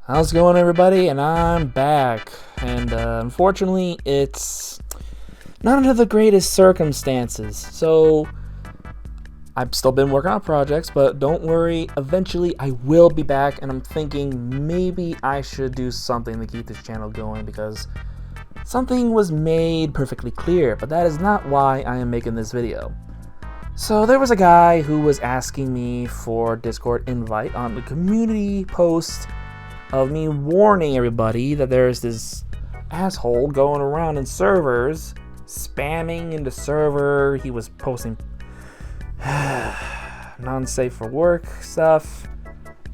How's it going, everybody? And I'm back. And unfortunately, it's not under the greatest circumstances. So I've still been working on projects, but don't worry. Eventually, I will be back. And I'm thinking maybe I should do something to keep this channel going because something was made perfectly clear. But that is not why I am making this video. So there was a guy who was asking me for a Discord invite on the community post of me warning everybody that there's this asshole going around in servers spamming into server. He was posting non-safe for work stuff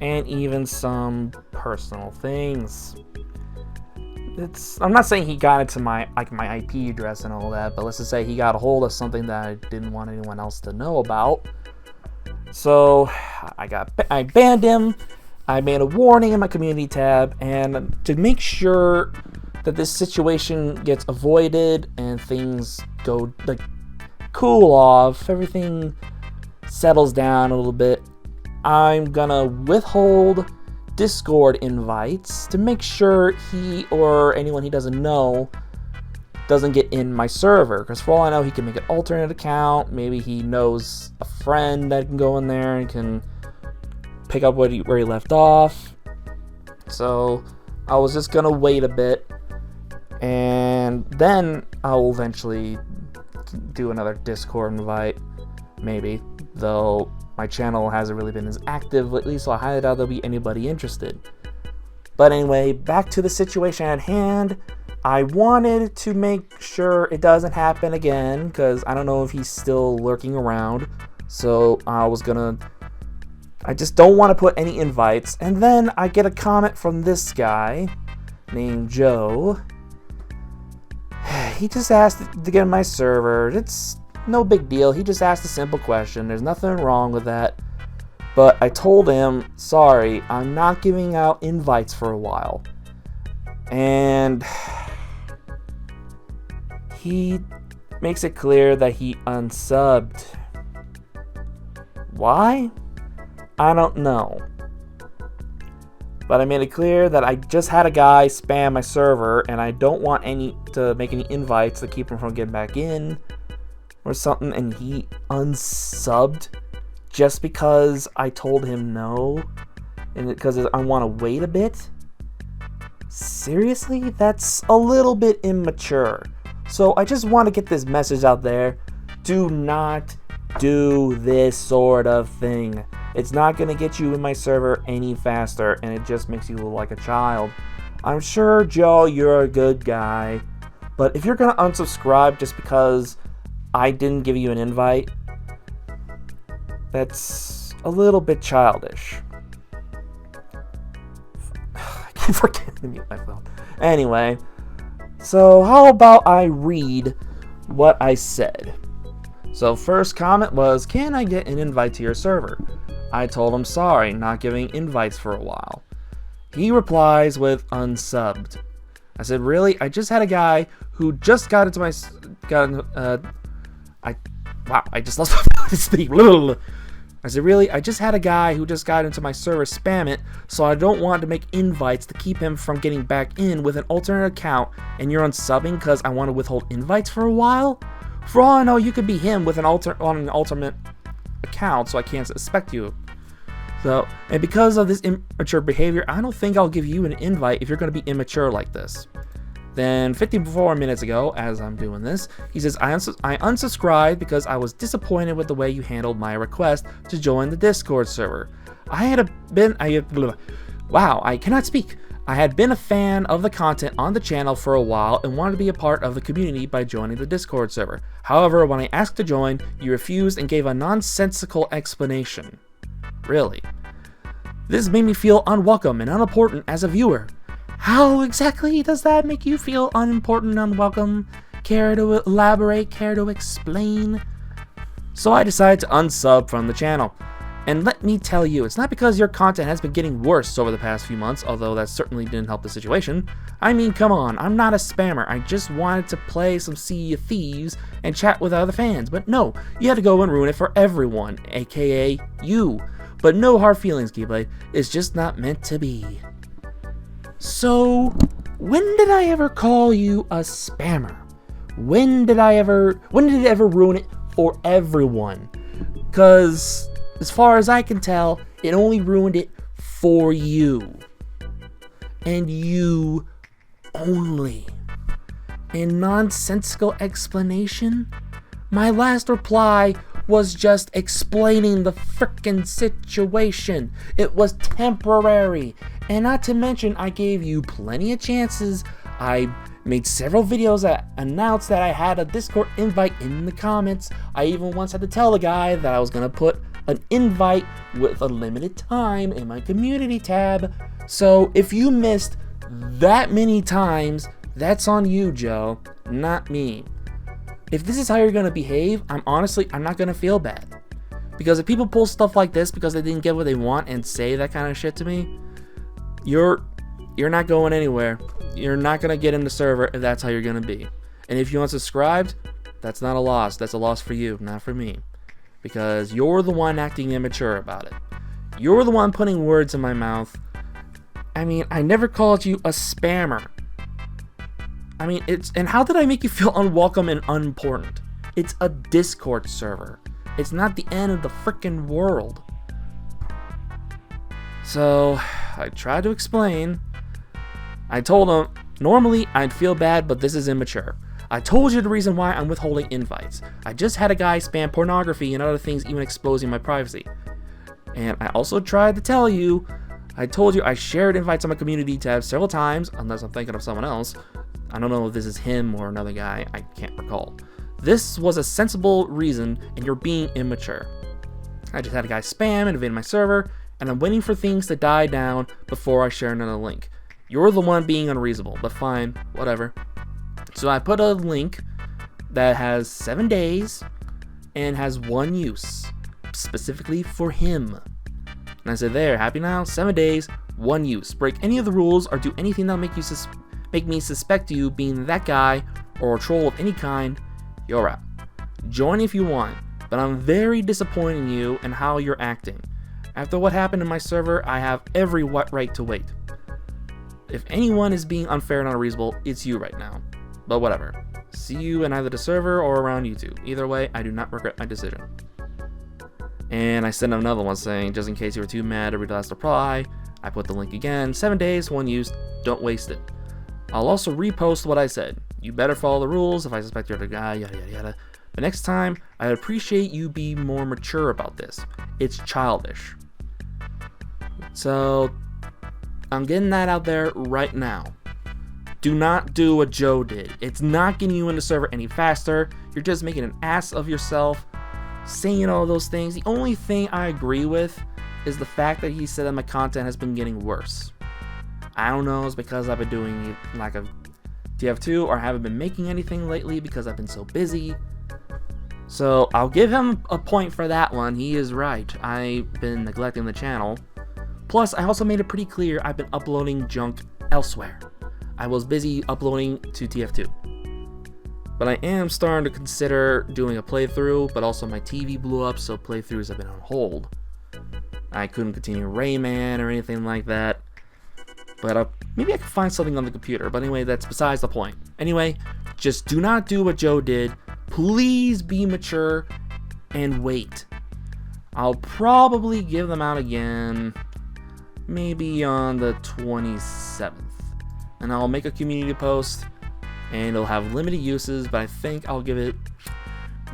and even some personal things. I'm not saying he got into my IP address and all that, but let's just say he got a hold of something that I didn't want anyone else to know about. So I banned him. I made a warning in my community tab, and to make sure that this situation gets avoided and things go cool off, everything settles down a little bit, I'm gonna withhold Discord invites to make sure he or anyone he doesn't know doesn't get in my server, because for all I know he can make an alternate account. Maybe he knows a friend that can go in there and can pick up where he left off. So I was just gonna wait a bit, and then I'll eventually do another Discord invite, maybe, though my channel hasn't really been as active lately, so I highly doubt there'll be anybody interested. But anyway, back to the situation at hand. I wanted to make sure it doesn't happen again, because I don't know if he's still lurking around. So I just don't want to put any invites. And then I get a comment from this guy named Joe. He just asked to get in my server. It's no big deal. He just asked a simple question. There's nothing wrong with that. But I told him, sorry, I'm not giving out invites for a while. And he makes it clear that he unsubbed. Why? I don't know. But I made it clear that I just had a guy spam my server and I don't want to make any invites to keep him from getting back in or something, and he unsubbed just because I told him no and because I want to wait a bit. Seriously? That's a little bit immature. So I just want to get this message out there. Do not do this sort of thing. It's not going to get you in my server any faster, and it just makes you look like a child. I'm sure, Joe, you're a good guy, but if you're going to unsubscribe just because I didn't give you an invite, that's a little bit childish. I keep forgetting to mute my phone. Anyway, so how about I read what I said? So first comment was, can I get an invite to your server? I told him sorry, not giving invites for a while. He replies with unsubbed. I said, really? I just had a guy who just got into my I just lost my speak. I said, really? I just had a guy who just got into my server spam it, so I don't want to make invites to keep him from getting back in with an alternate account, and you're unsubbing because I want to withhold invites for a while? For all I know, you could be him with an alternate account, so I can't suspect you. So, and because of this immature behavior, I don't think I'll give you an invite if you're going to be immature like this. Then 54 minutes ago, as I'm doing this, he says, I unsubscribed because I was disappointed with the way you handled my request to join the Discord server. I cannot speak. I had been a fan of the content on the channel for a while and wanted to be a part of the community by joining the Discord server. However, when I asked to join, you refused and gave a nonsensical explanation. Really? This made me feel unwelcome and unimportant as a viewer. How exactly does that make you feel unimportant and unwelcome? Care to elaborate? Care to explain? So I decided to unsub from the channel. And let me tell you, it's not because your content has been getting worse over the past few months, although that certainly didn't help the situation. I mean, come on, I'm not a spammer. I just wanted to play some Sea of Thieves and chat with other fans. But no, you had to go and ruin it for everyone, aka you. But no hard feelings, Keyblade. It's just not meant to be. So, when did I ever call you a spammer? When did it ever ruin it for everyone? Because, as far as I can tell, it only ruined it for you. And you only. In nonsensical explanation, my last reply was just explaining the frickin' situation. It was temporary. And not to mention, I gave you plenty of chances. I made several videos that announced that I had a Discord invite in the comments. I even once had to tell the guy that I was gonna put an invite with a limited time in my community tab. So if you missed that many times, that's on you, Joe, not me. If this is how you're gonna behave, I'm not gonna feel bad. Because if people pull stuff like this because they didn't get what they want and say that kind of shit to me, you're not going anywhere. You're not gonna get in the server if that's how you're gonna be. And if you unsubscribed, that's not a loss. That's a loss for you, not for me. Because you're the one acting immature about it. You're the one putting words in my mouth. I mean, I never called you a spammer. I mean, and how did I make you feel unwelcome and unimportant? It's a Discord server. It's not the end of the frickin' world. So, I tried to explain. I told him, normally I'd feel bad, but this is immature. I told you the reason why I'm withholding invites. I just had a guy spam pornography and other things, even exposing my privacy. And I also tried to tell you, I told you I shared invites on my community tab several times, unless I'm thinking of someone else. I don't know if this is him or another guy, I can't recall. This was a sensible reason, and you're being immature. I just had a guy spam and invade my server, and I'm waiting for things to die down before I share another link. You're the one being unreasonable, but fine, whatever. So I put a link that has 7 days and has 1 use, specifically for him. And I said, there, happy now? 7 days, 1 use. Break any of the rules or do anything that'll make me suspect you being that guy or a troll of any kind, you're out. Join if you want, but I'm very disappointed in you and how you're acting. After what happened in my server, I have every right to wait. If anyone is being unfair and unreasonable, it's you right now. But whatever. See you in either the server or around YouTube. Either way, I do not regret my decision. And I sent another one saying, just in case you were too mad to read the last reply, I put the link again. 7 days, 1 use, don't waste it. I'll also repost what I said. You better follow the rules if I suspect you're the guy, yada yada yada. But next time, I'd appreciate you be more mature about this. It's childish. So, I'm getting that out there right now. Do not do what Joe did. It's not getting you in the server any faster. You're just making an ass of yourself, saying all those things. The only thing I agree with is the fact that he said that my content has been getting worse. I don't know, it's because I've been doing lack of TF2 or haven't been making anything lately because I've been so busy. So I'll give him a point for that one. He is right. I've been neglecting the channel. Plus, I also made it pretty clear I've been uploading junk elsewhere. I was busy uploading to TF2. But I am starting to consider doing a playthrough, but also my TV blew up, so playthroughs have been on hold. I couldn't continue Rayman or anything like that. But maybe I can find something on the computer. But anyway, that's besides the point. Anyway, just do not do what Joe did. Please be mature and wait. I'll probably give them out again maybe on the 27th. And I'll make a community post and it'll have limited uses, but I think I'll give it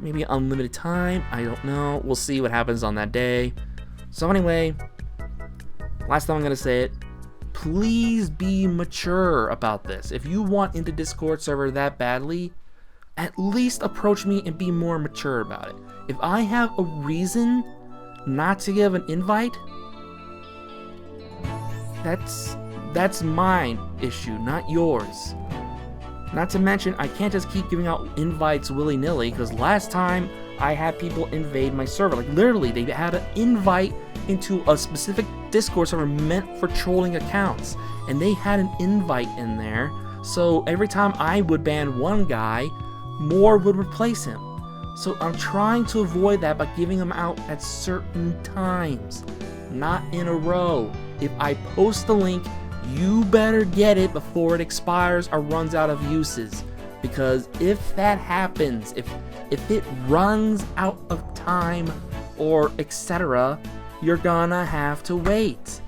maybe unlimited time. I don't know. We'll see what happens on that day. So anyway, last time I'm going to say it. Please be mature about this. If you want into Discord server that badly, at least approach me and be more mature about it. If I have a reason not to give an invite, that's my issue, not yours. Not to mention, I can't just keep giving out invites willy-nilly, because last time I had people invade my server. Like literally, they had an invite into a specific Discord server meant for trolling accounts, and they had an invite in there, so every time I would ban one guy, more would replace him. So I'm trying to avoid that by giving them out at certain times, not in a row. If I post the link, you better get it before it expires or runs out of uses. Because if that happens, if it runs out of time or etc., you're gonna have to wait.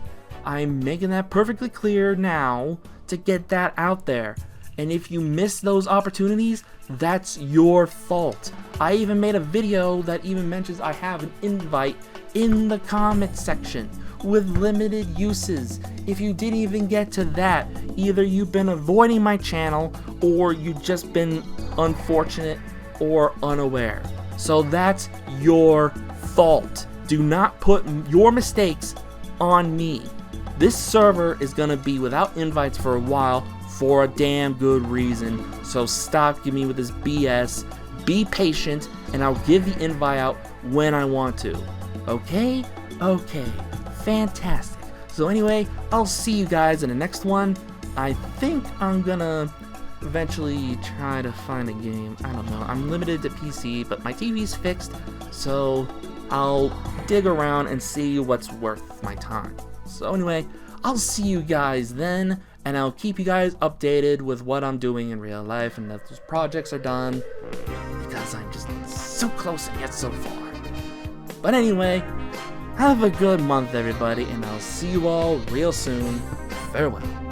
I'm making that perfectly clear now to get that out there. And if you miss those opportunities, that's your fault. I even made a video that even mentions I have an invite in the comment section with limited uses. If you didn't even get to that, either you've been avoiding my channel or you've just been unfortunate or unaware. So that's your fault. Do not put your mistakes on me. This server is gonna be without invites for a while for a damn good reason. So stop giving me with this BS. Be patient and I'll give the invite out when I want to. Okay? Okay. Fantastic. So anyway, I'll see you guys in the next one. I think I'm gonna eventually try to find a game. I don't know. I'm limited to PC, but my TV's fixed, so I'll dig around and see what's worth my time. So anyway, I'll see you guys then, and I'll keep you guys updated with what I'm doing in real life and that those projects are done, because I'm just so close and yet so far. But anyway, have a good month, everybody, and I'll see you all real soon. Farewell.